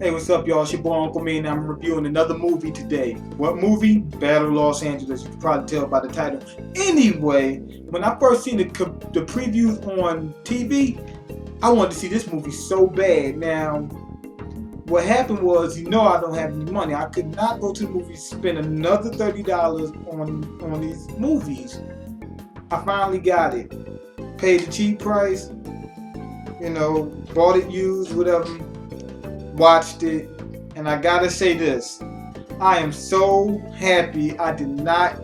Hey, what's up, y'all? It's your boy UncleMiyn, and I'm reviewing another movie today. What movie? Battle of Los Angeles. You can probably tell by the title. Anyway, when I first seen the previews on TV, I wanted to see this movie so bad. Now, what happened was, I don't have any money. I could not go to the movies, spend another $30 on these movies. I finally got it. Paid the cheap price. Bought it used, whatever. Watched it, and I gotta say this: I am so happy I did not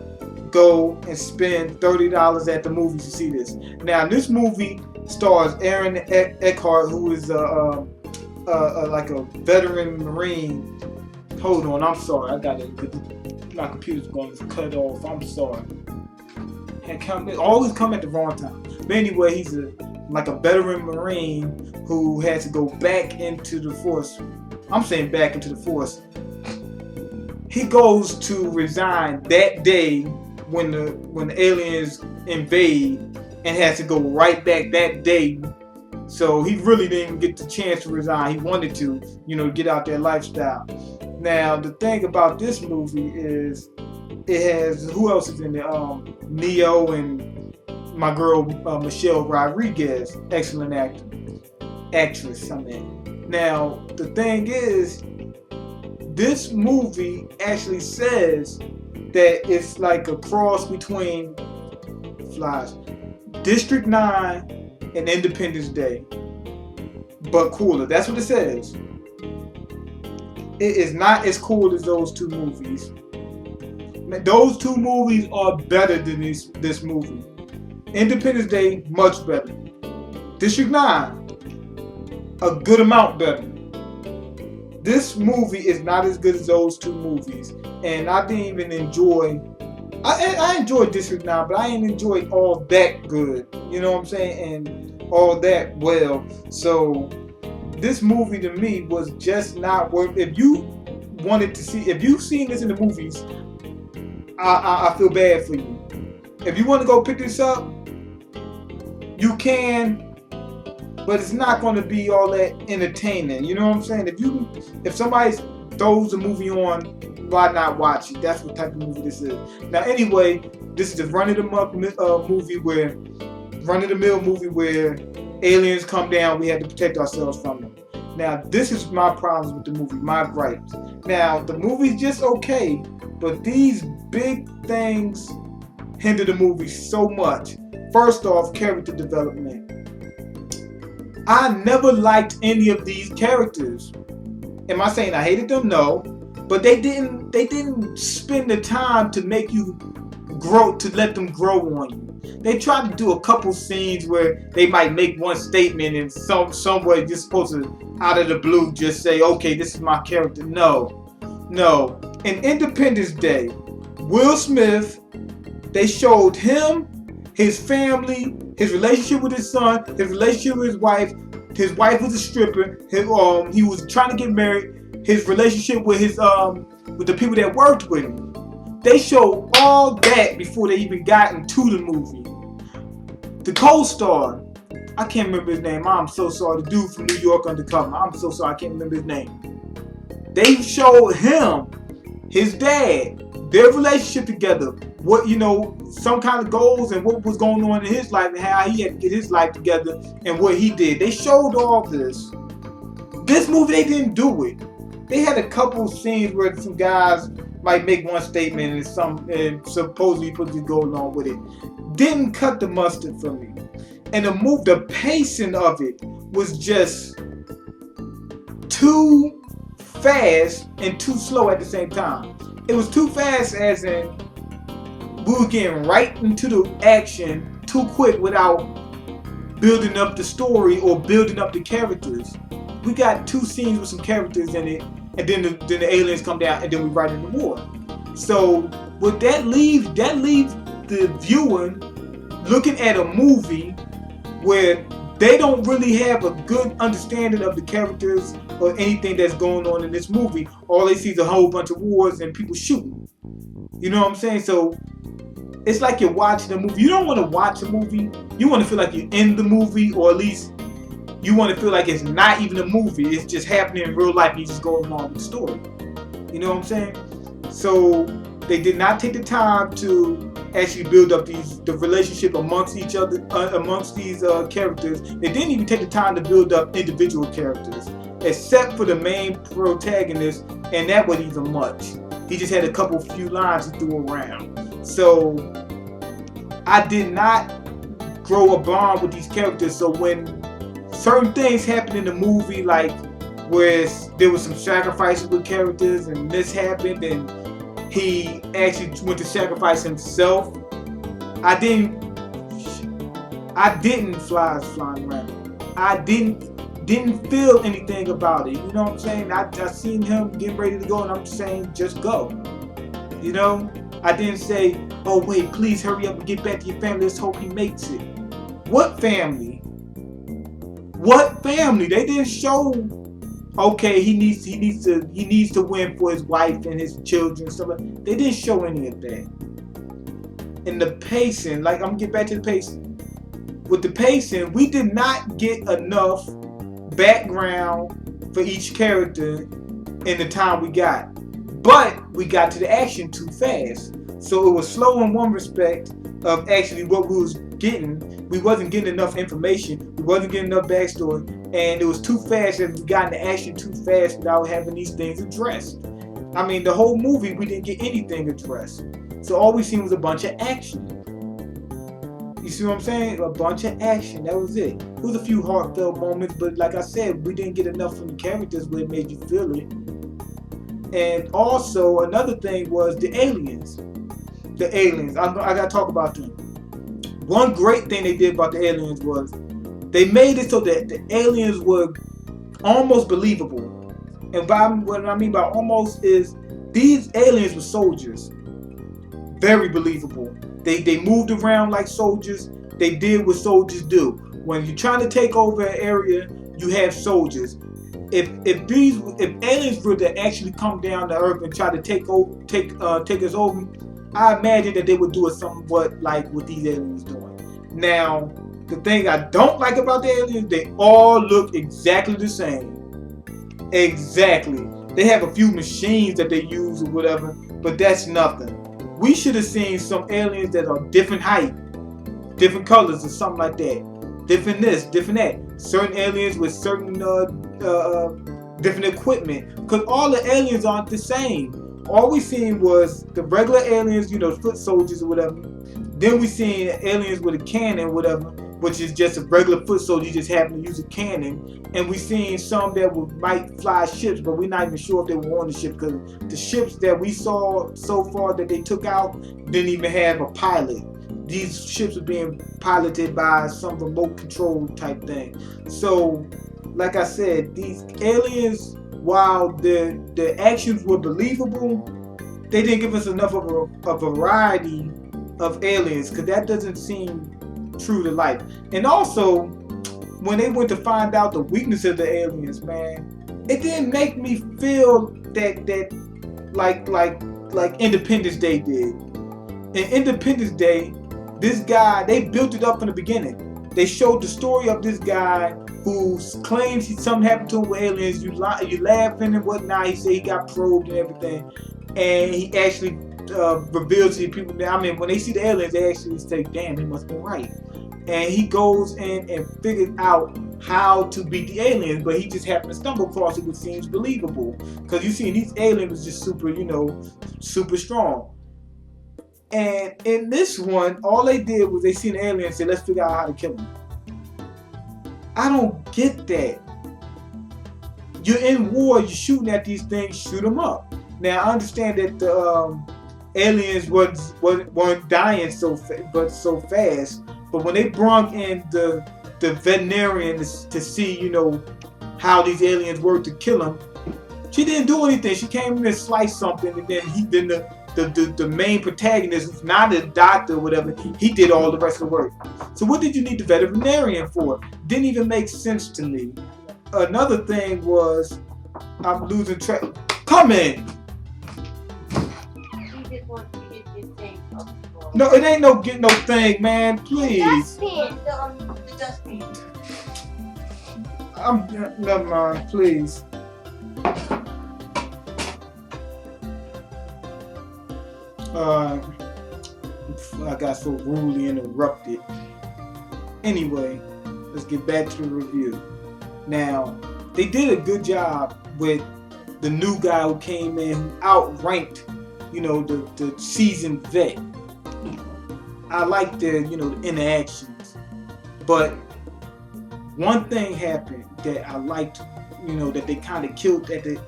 go and spend $30 at the movies to see this. Now, this movie stars Aaron Eckhart, who is like a veteran Marine. Hold on, I'm sorry, I got it. My computer's going to cut off. I'm sorry. Always come at the wrong time. But anyway, he's like a veteran Marine who had to go back into the force. I'm saying back into the force. He goes to resign that day when the aliens invade, and has to go right back that day. So he really didn't get the chance to resign. He wanted to, get out that lifestyle. Now, the thing about this movie is it has, who else is in there? Neo and my girl Michelle Rodriguez, excellent actress. Now the thing is, this movie actually says that it's like a cross between District 9 and Independence Day, but cooler. That's what it says. It is not as cool as those two movies. Those two movies are better than this movie. Independence Day, much better. District 9, a good amount better. This movie is not as good as those two movies. And I didn't even enjoy... I enjoyed District 9, but I didn't enjoy it all that good. You know what I'm saying? And all that well. So, this movie to me was just not worth... If you've seen this in the movies, I feel bad for you. If you want to go pick this up, you can, but it's not going to be all that entertaining. You know what I'm saying? If somebody throws a movie on, why not watch it? That's what type of movie this is. Now, anyway, this is the run-of-the-mill movie where aliens come down. We had to protect ourselves from them. Now, this is my problems with the movie, my gripes. Now, the movie's just okay, but these big things hinder the movie so much. First off, character development. I never liked any of these characters. Am I saying I hated them? No. But they didn't spend the time to make you grow, to let them grow on you. They tried to do a couple scenes where they might make one statement and somewhere you're supposed to, out of the blue, just say, okay, this is my character. No. In Independence Day, Will Smith, they showed him, his family, his relationship with his son, his relationship with his wife. His wife was a stripper. He was trying to get married. His relationship with with the people that worked with him. They showed all that before they even got into the movie. The co-star, I can't remember his name. I'm so sorry. The dude from New York Undercover. I'm so sorry. I can't remember his name. They showed him, his dad, their relationship together. What, some kind of goals and what was going on in his life and how he had to get his life together and what he did. They showed all this. This movie, they didn't do it. They had a couple scenes where some guys might make one statement and supposedly put the go along with it. Didn't cut the mustard for me. And the pacing of it was just too fast and too slow at the same time. It was too fast as in we were getting right into the action too quick without building up the story or building up the characters. We got two scenes with some characters in it, and then the aliens come down, and then we right into war. So what that leaves the viewer looking at a movie where they don't really have a good understanding of the characters or anything that's going on in this movie. All they see is a whole bunch of wars and people shooting. You know what I'm saying? So it's like you're watching a movie. You don't want to watch a movie. You want to feel like you're in the movie, or at least you want to feel like it's not even a movie. It's just happening in real life. You just go along with the story. You know what I'm saying? So they did not take the time to actually build up the relationship amongst each other, amongst these characters. They didn't even take the time to build up individual characters, except for the main protagonist, and that wasn't even much. He just had a couple few lines he threw around. So I did not grow a bond with these characters. So when certain things happened in the movie, like where there was some sacrifices with characters and this happened and he actually went to sacrifice himself, I didn't flies flying around. I didn't feel anything about it. You know what I'm saying? I seen him getting ready to go and I'm saying just go. You know? I didn't say, oh wait, please hurry up and get back to your family. Let's hope he makes it. What family? What family? They didn't show. Okay, he needs to win for his wife and his children and stuff like that. They didn't show any of that. And the pacing, like I'm gonna get back to the pacing. With the pacing, we did not get enough background for each character in the time we got. But we got to the action too fast. So it was slow in one respect of actually what we was getting. We wasn't getting enough information. We wasn't getting enough backstory. And it was too fast and we got into action too fast without having these things addressed. I mean, the whole movie, we didn't get anything addressed. So all we seen was a bunch of action. You see what I'm saying? A bunch of action. That was it. There was a few heartfelt moments, but like I said, we didn't get enough from the characters where it made you feel it. And also, another thing was the aliens. The aliens. I gotta talk about them. One great thing they did about the aliens was they made it so that the aliens were almost believable. And what I mean by almost is these aliens were soldiers. Very believable. They moved around like soldiers. They did what soldiers do. When you're trying to take over an area, you have soldiers. If aliens were to actually come down to Earth and try to take us over, I imagine that they would do it somewhat like what these aliens doing. Now, the thing I don't like about the aliens, they all look exactly the same. Exactly. They have a few machines that they use or whatever, but that's nothing. We should have seen some aliens that are different height, different colors or something like that. Different this, different that. Certain aliens with certain different equipment. Because all the aliens aren't the same. All we seen was the regular aliens, you know, foot soldiers or whatever. Then we seen aliens with a cannon or whatever, which is just a regular foot soldier, you just happen to use a cannon. And we seen some that might fly ships, but we're not even sure if they were on the ship, because the ships that we saw so far that they took out didn't even have a pilot. These ships were being piloted by some remote control type thing. So, like I said, these aliens, while the actions were believable, they didn't give us enough of a variety of aliens, because that doesn't seem true to life. And also, when they went to find out the weakness of the aliens, man, it didn't make me feel that like Independence Day did. In Independence Day, this guy, they built it up from the beginning. They showed the story of this guy who claims something happened to him with aliens. You laughing and whatnot. He said he got probed and everything, and he actually reveals to people that, I mean, when they see the aliens, they actually say, damn, he must be right. And he goes in and figures out how to beat the aliens, but he just happened to stumble across it, which seems believable. Because you see, these aliens was just super, super strong. And in this one, all they did was they seen the alien and said, let's figure out how to kill him. I don't get that. You're in war, you're shooting at these things, shoot them up. Now, I understand that the aliens weren't dying so fast, but when they brought in the veterinarian to see, how these aliens work to kill him, she didn't do anything. She came in and sliced something, and then the main protagonist, who's not a doctor or whatever, he did all the rest of the work. So what did you need the veterinarian for? Didn't even make sense to me. Another thing was, I'm losing track. Come in. No, it ain't no thing, man. Please. The dustbin. I'm never mind, please. Uh, I got so rudely interrupted. Anyway, let's get back to the review. Now, they did a good job with the new guy who came in who outranked, the seasoned vet. I like the interactions, but one thing happened that I liked, that they kind of killed at the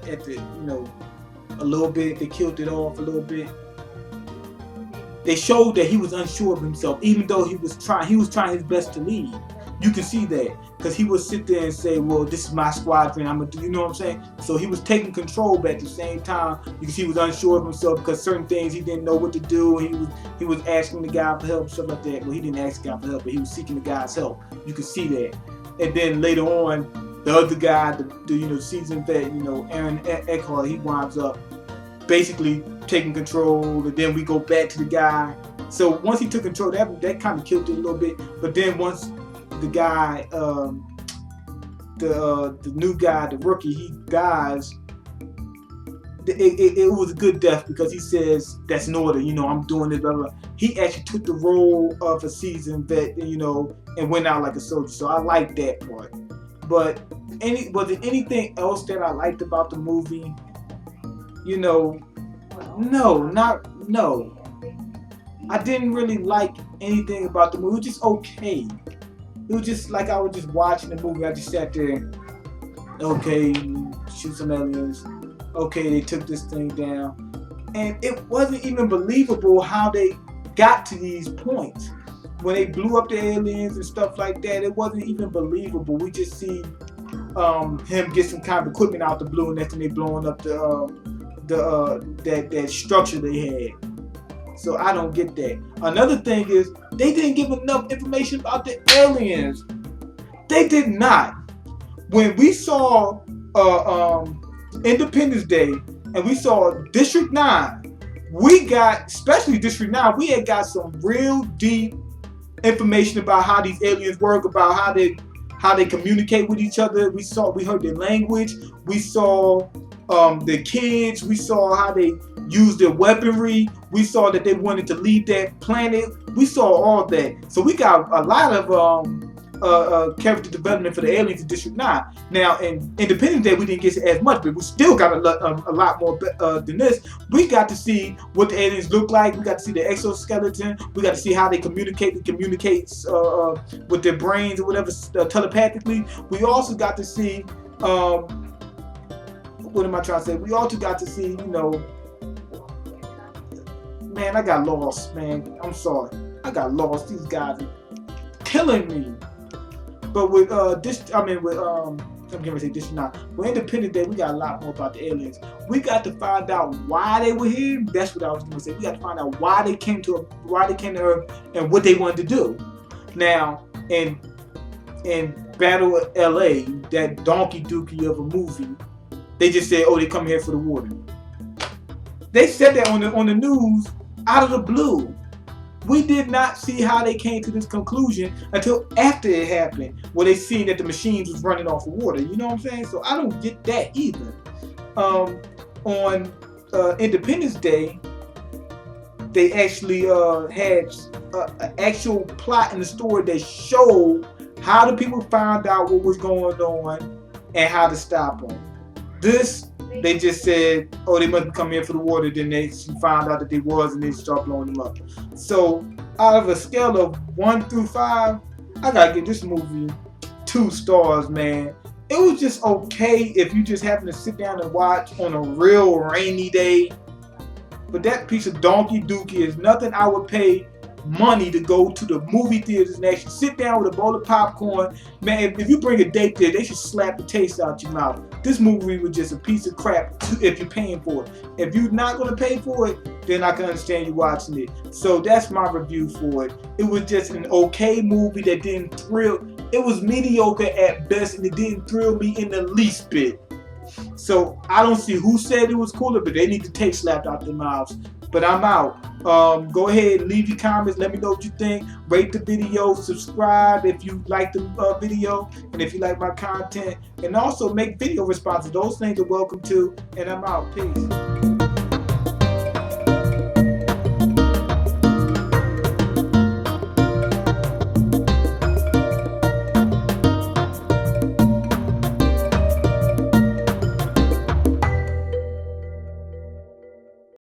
a little bit. They killed it off a little bit. They showed that he was unsure of himself, even though he was trying his best to lead. You can see that because he would sit there and say, "Well, this is my squadron. I'm gonna do," you know what I'm saying? So he was taking control, but at the same time, you can see he was unsure of himself because certain things he didn't know what to do. He was asking the guy for help, stuff like that. Well, he didn't ask the guy for help, but he was seeking the guy's help. You can see that. And then later on, the other guy, the seasoned vet, Aaron Eckhart, he winds up basically taking control, and then we go back to the guy. So once he took control, that kind of killed it a little bit. But then once the guy, the new guy, the rookie, he dies, it was a good death because he says that's in order. I'm doing it. Blah, blah. He actually took the role of a seasoned vet, and went out like a soldier. So I like that part. But was there anything else that I liked about the movie? No. I didn't really like anything about the movie. It was just okay. It was just like I was just watching the movie. I just sat there. Okay, shoot some aliens. Okay, they took this thing down. And it wasn't even believable how they got to these points. When they blew up the aliens and stuff like that, it wasn't even believable. We just see him get some kind of equipment out the blue, and then they blowing up that structure they had. So I don't get that. Another thing is they didn't give enough information about the aliens. They did not. When we saw Independence Day and we saw District 9, we got, especially District 9, we had got some real deep information about how these aliens work, about how they communicate with each other. We heard their language. We saw the kids. We saw how they use their weaponry. We saw that they wanted to leave that planet. We saw all that. So we got a lot of character development for the aliens in District 9. Now, in Independence Day, we didn't get as much, but we still got a lot more than this. We got to see what the aliens look like. We got to see the exoskeleton. We got to see how they communicate. They communicate with their brains or whatever, telepathically. We also got to see, what am I trying to say? We also got to see, man, I got lost, man. I'm sorry. I got lost. These guys are killing me. But with I'm getting ready to say District 9. With Independence Day, we got a lot more about the aliens. We got to find out why they were here. That's what I was gonna say. We got to find out why they came to Earth and what they wanted to do. Now, in Battle of LA, that donkey dookie of a movie, they just said, "Oh, they come here for the water." They said that on the news out of the blue. We did not see how they came to this conclusion until after it happened, where they seen that the machines was running off of water. You know what I'm saying? So I don't get that either. On Independence Day, they actually had an actual plot in the story that showed how the people found out what was going on and how to stop them. This, they just said, "Oh, they must come here for the water." Then they found out that they was, and they start blowing them up. So, out of a scale of 1 through 5, I gotta give this movie 2 stars, man. It was just okay if you just happen to sit down and watch on a real rainy day. But that piece of donkey dookie is nothing I would pay money to go to the movie theaters and actually sit down with a bowl of popcorn. Man, if you bring a date there, they should slap the taste out your mouth. This movie was just a piece of crap if you're paying for it. If you're not going to pay for it, then I can understand you watching it. So that's my review for it. It was just an okay movie that didn't thrill. It was mediocre at best, and it didn't thrill me in the least bit. So I don't see who said it was cooler, but they need to take slapped out their mouths. But I'm out. Go ahead, leave your comments. Let me know what you think. Rate the video, subscribe if you like the video, and if you like my content, and also make video responses. Those things are welcome too. And I'm out. Peace.